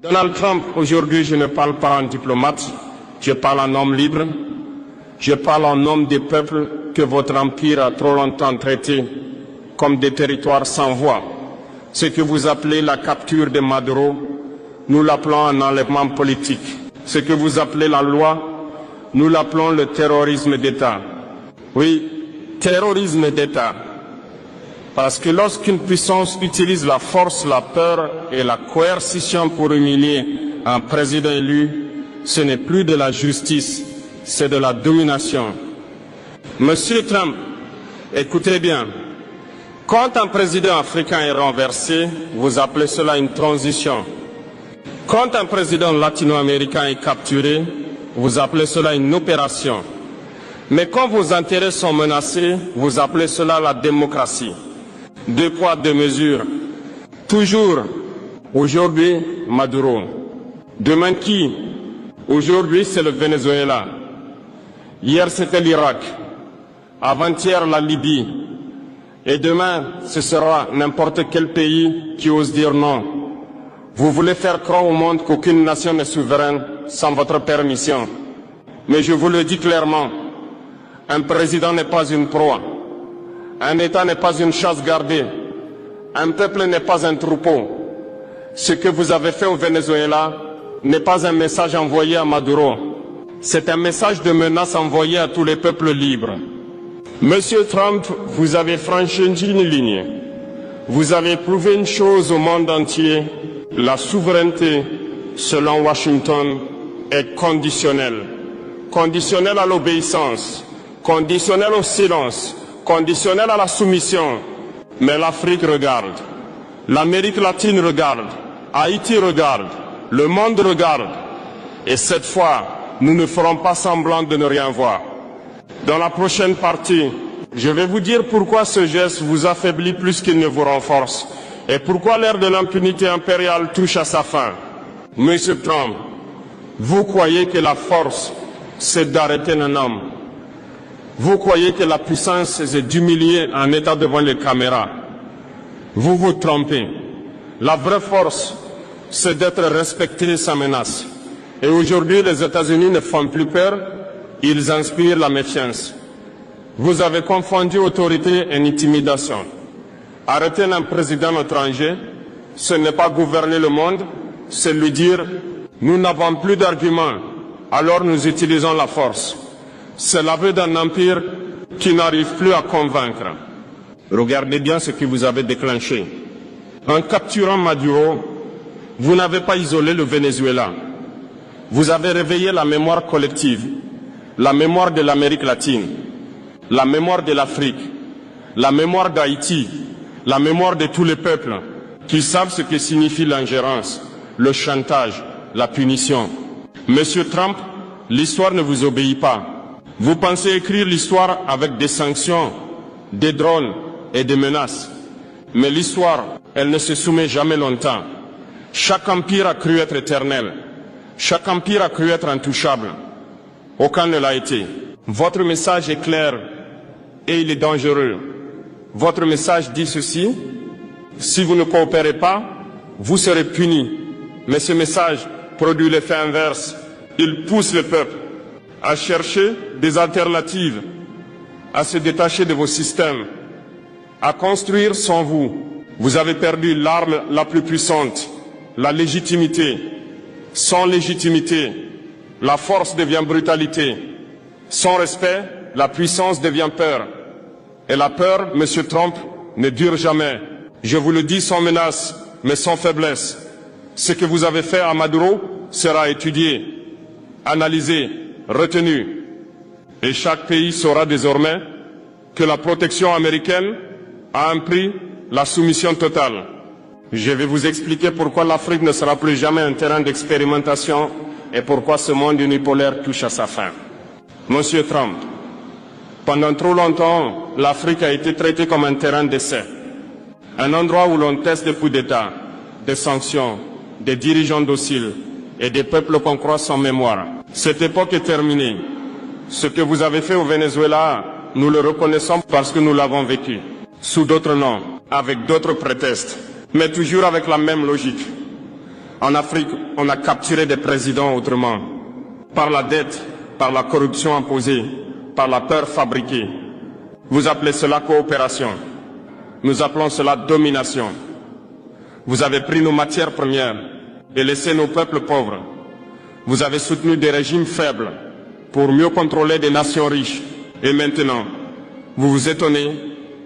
Donald Trump, aujourd'hui, je ne parle pas en diplomate, je parle en homme libre, je parle en homme des peuples que votre empire a trop longtemps traités comme des territoires sans voix. Ce que vous appelez la capture de Maduro, nous l'appelons un enlèvement politique. Ce que vous appelez la loi, nous l'appelons le terrorisme d'État. Oui, terrorisme d'État. Parce que lorsqu'une puissance utilise la force, la peur et la coercition pour humilier un président élu, ce n'est plus de la justice, c'est de la domination. Monsieur Trump, écoutez bien, quand un président africain est renversé, vous appelez cela une transition. Quand un président latino-américain est capturé, vous appelez cela une opération. Mais quand vos intérêts sont menacés, vous appelez cela la démocratie. Deux poids, deux mesures. Toujours, aujourd'hui, Maduro. Demain qui? Aujourd'hui, c'est le Venezuela. Hier, c'était l'Irak. Avant-hier, la Libye. Et demain, ce sera n'importe quel pays qui ose dire non. Vous voulez faire croire au monde qu'aucune nation n'est souveraine sans votre permission. Mais je vous le dis clairement, un président n'est pas une proie. Un État n'est pas une chasse gardée. Un peuple n'est pas un troupeau. Ce que vous avez fait au Venezuela n'est pas un message envoyé à Maduro. C'est un message de menace envoyé à tous les peuples libres. Monsieur Trump, vous avez franchi une ligne. Vous avez prouvé une chose au monde entier. La souveraineté, selon Washington, est conditionnelle. Conditionnelle à l'obéissance, conditionnelle au silence, conditionnelle à la soumission. Mais l'Afrique regarde, l'Amérique latine regarde, Haïti regarde, le monde regarde. Et cette fois, nous ne ferons pas semblant de ne rien voir. Dans la prochaine partie, je vais vous dire pourquoi ce geste vous affaiblit plus qu'il ne vous renforce. Et pourquoi l'ère de l'impunité impériale touche à sa fin. Monsieur Trump, vous croyez que la force, c'est d'arrêter un homme. Vous croyez que la puissance, c'est d'humilier un État devant les caméras. Vous vous trompez. La vraie force, c'est d'être respecté sans menace. Et aujourd'hui, les États-Unis ne font plus peur, ils inspirent la méfiance. Vous avez confondu autorité et intimidation. Arrêter un président étranger, ce n'est pas gouverner le monde, c'est lui dire « nous n'avons plus d'arguments, alors nous utilisons la force ». C'est l'aveu d'un empire qui n'arrive plus à convaincre. Regardez bien ce que vous avez déclenché. En capturant Maduro, vous n'avez pas isolé le Venezuela. Vous avez réveillé la mémoire collective, la mémoire de l'Amérique latine, la mémoire de l'Afrique, la mémoire d'Haïti, la mémoire de tous les peuples qui savent ce que signifie l'ingérence, le chantage, la punition. Monsieur Trump, l'histoire ne vous obéit pas. Vous pensez écrire l'histoire avec des sanctions, des drones et des menaces. Mais l'histoire, elle ne se soumet jamais longtemps. Chaque empire a cru être éternel. Chaque empire a cru être intouchable. Aucun ne l'a été. Votre message est clair et il est dangereux. Votre message dit ceci, si vous ne coopérez pas, vous serez punis. Mais ce message produit l'effet inverse. Il pousse le peuple à chercher des alternatives, à se détacher de vos systèmes, à construire sans vous. Vous avez perdu l'arme la plus puissante, la légitimité. Sans légitimité, la force devient brutalité. Sans respect, la puissance devient peur. Et la peur, Monsieur Trump, ne dure jamais. Je vous le dis sans menace, mais sans faiblesse. Ce que vous avez fait à Maduro sera étudié, analysé, retenu. Et chaque pays saura désormais que la protection américaine a un prix, la soumission totale. Je vais vous expliquer pourquoi l'Afrique ne sera plus jamais un terrain d'expérimentation et pourquoi ce monde unipolaire touche à sa fin. Monsieur Trump, pendant trop longtemps, l'Afrique a été traitée comme un terrain d'essai. Un endroit où l'on teste des coups d'État, des sanctions, des dirigeants dociles et des peuples qu'on croit sans mémoire. Cette époque est terminée. Ce que vous avez fait au Venezuela, nous le reconnaissons parce que nous l'avons vécu. Sous d'autres noms, avec d'autres prétextes, mais toujours avec la même logique. En Afrique, on a capturé des présidents autrement, par la dette, par la corruption imposée, par la peur fabriquée. Vous appelez cela coopération. Nous appelons cela domination. Vous avez pris nos matières premières et laissé nos peuples pauvres. Vous avez soutenu des régimes faibles pour mieux contrôler des nations riches. Et maintenant, vous vous étonnez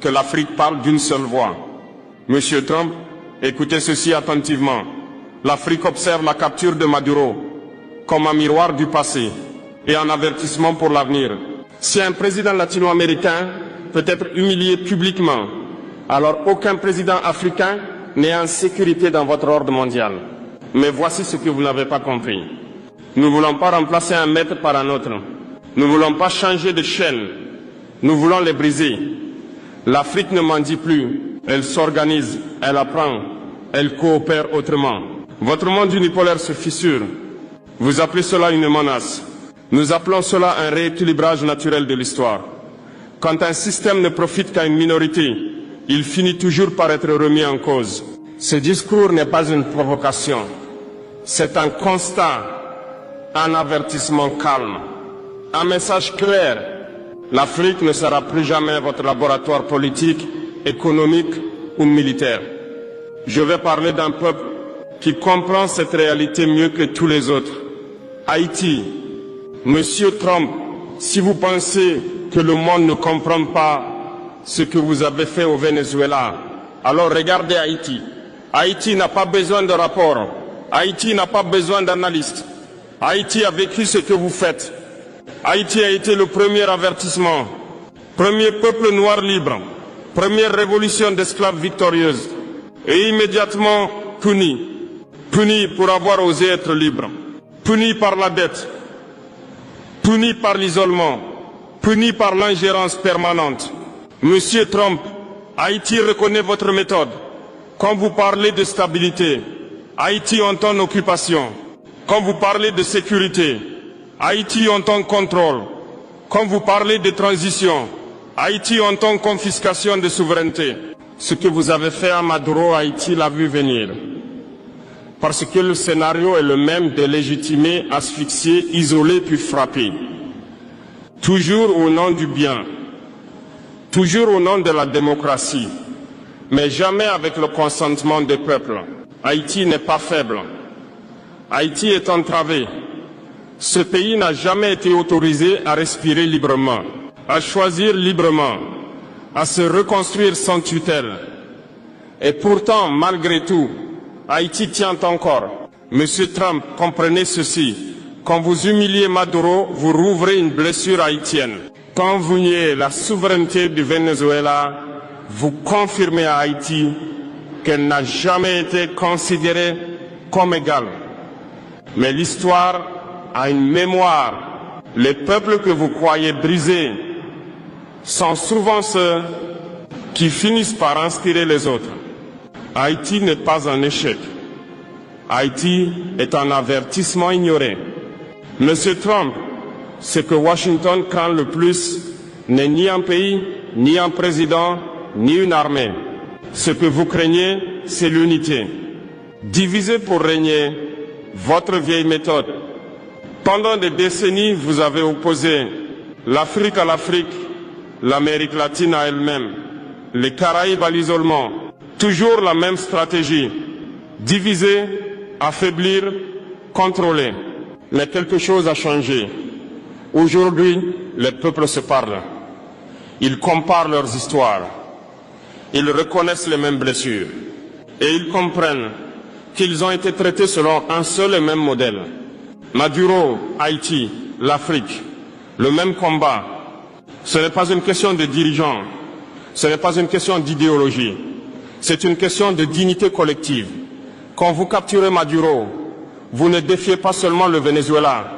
que l'Afrique parle d'une seule voix. Monsieur Trump, écoutez ceci attentivement. L'Afrique observe la capture de Maduro comme un miroir du passé et un avertissement pour l'avenir. Si un président latino-américain peut être humilié publiquement, alors aucun président africain n'est en sécurité dans votre ordre mondial. Mais voici ce que vous n'avez pas compris. Nous ne voulons pas remplacer un maître par un autre. Nous ne voulons pas changer de chaîne. Nous voulons les briser. L'Afrique ne mendie plus. Elle s'organise, elle apprend, elle coopère autrement. Votre monde unipolaire se fissure. Vous appelez cela une menace. Nous appelons cela un rééquilibrage naturel de l'histoire. Quand un système ne profite qu'à une minorité, il finit toujours par être remis en cause. Ce discours n'est pas une provocation. C'est un constat, un avertissement calme, un message clair. L'Afrique ne sera plus jamais votre laboratoire politique, économique ou militaire. Je vais parler d'un peuple qui comprend cette réalité mieux que tous les autres. Haïti. Monsieur Trump, si vous pensez que le monde ne comprend pas ce que vous avez fait au Venezuela, alors regardez Haïti. Haïti n'a pas besoin de rapport. Haïti n'a pas besoin d'analystes. Haïti a vécu ce que vous faites. Haïti a été le premier avertissement, premier peuple noir libre, première révolution d'esclaves victorieuse, et immédiatement puni. Puni pour avoir osé être libre, puni par la dette, puni par l'isolement, puni par l'ingérence permanente. Monsieur Trump, Haïti reconnaît votre méthode. Quand vous parlez de stabilité, Haïti entend occupation. Quand vous parlez de sécurité, Haïti entend contrôle. Quand vous parlez de transition, Haïti entend confiscation de souveraineté. Ce que vous avez fait à Maduro, Haïti l'a vu venir. Parce que le scénario est le même de légitimer, asphyxier, isoler puis frapper. Toujours au nom du bien, toujours au nom de la démocratie, mais jamais avec le consentement des peuples. Haïti n'est pas faible. Haïti est entravé. Ce pays n'a jamais été autorisé à respirer librement, à choisir librement, à se reconstruire sans tutelle. Et pourtant, malgré tout, Haïti tient encore. Monsieur Trump, comprenez ceci. Quand vous humiliez Maduro, vous rouvrez une blessure haïtienne. Quand vous niez la souveraineté du Venezuela, vous confirmez à Haïti qu'elle n'a jamais été considérée comme égale. Mais l'histoire a une mémoire. Les peuples que vous croyez brisés sont souvent ceux qui finissent par inspirer les autres. Haïti n'est pas un échec. Haïti est un avertissement ignoré. Monsieur Trump, ce que Washington craint le plus n'est ni un pays, ni un président, ni une armée. Ce que vous craignez, c'est l'unité. Diviser pour régner, votre vieille méthode. Pendant des décennies, vous avez opposé l'Afrique à l'Afrique, l'Amérique latine à elle-même, les Caraïbes à l'isolement. Toujours la même stratégie. Diviser, affaiblir, contrôler. Mais quelque chose a changé. Aujourd'hui, les peuples se parlent. Ils comparent leurs histoires. Ils reconnaissent les mêmes blessures. Et ils comprennent qu'ils ont été traités selon un seul et même modèle. Maduro, Haïti, l'Afrique, le même combat. Ce n'est pas une question de dirigeants. Ce n'est pas une question d'idéologie. C'est une question de dignité collective. Quand vous capturez Maduro, vous ne défiez pas seulement le Venezuela.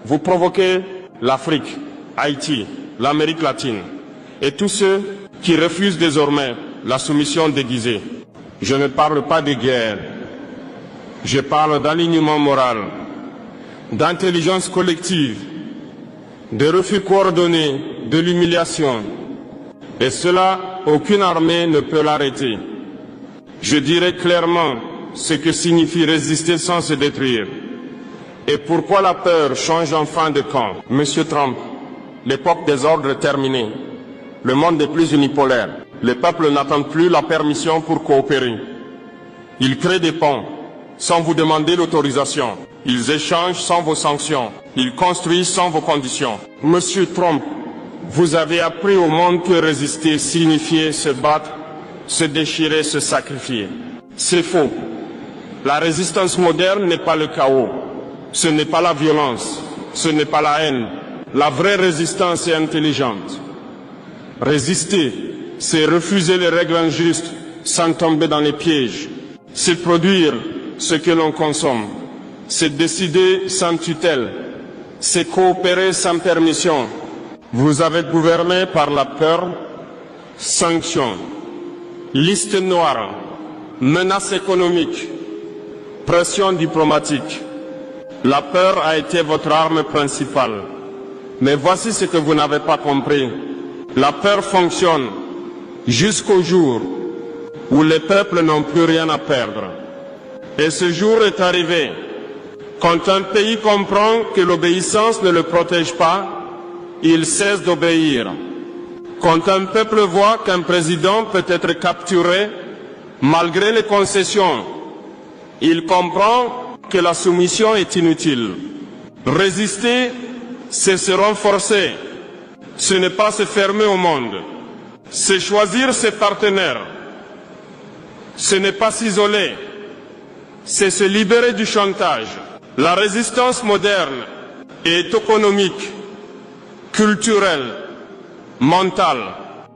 Vous provoquez l'Afrique, Haïti, l'Amérique latine et tous ceux qui refusent désormais la soumission déguisée. Je ne parle pas de guerre. Je parle d'alignement moral, d'intelligence collective, de refus coordonné, de l'humiliation. Et cela, aucune armée ne peut l'arrêter. Je dirais clairement, ce que signifie résister sans se détruire et pourquoi la peur change enfin de camp. Monsieur Trump, l'époque des ordres est terminée. Le monde n'est plus unipolaire. Les peuples n'attendent plus la permission pour coopérer. Ils créent des ponts sans vous demander l'autorisation. Ils échangent sans vos sanctions. Ils construisent sans vos conditions. Monsieur Trump, vous avez appris au monde que résister signifiait se battre, se déchirer, se sacrifier. C'est faux. La résistance moderne n'est pas le chaos. Ce n'est pas la violence. Ce n'est pas la haine. La vraie résistance est intelligente. Résister, c'est refuser les règles injustes sans tomber dans les pièges. C'est produire ce que l'on consomme. C'est décider sans tutelle. C'est coopérer sans permission. Vous avez gouverné par la peur, sanctions, liste noire, menaces économiques, pression diplomatique. La peur a été votre arme principale. Mais voici ce que vous n'avez pas compris. La peur fonctionne jusqu'au jour où les peuples n'ont plus rien à perdre. Et ce jour est arrivé quand un pays comprend que l'obéissance ne le protège pas, il cesse d'obéir. Quand un peuple voit qu'un président peut être capturé malgré les concessions, il comprend que la soumission est inutile. Résister, c'est se renforcer. Ce n'est pas se fermer au monde. C'est choisir ses partenaires. Ce n'est pas s'isoler. C'est se libérer du chantage. La résistance moderne est économique, culturelle, mentale.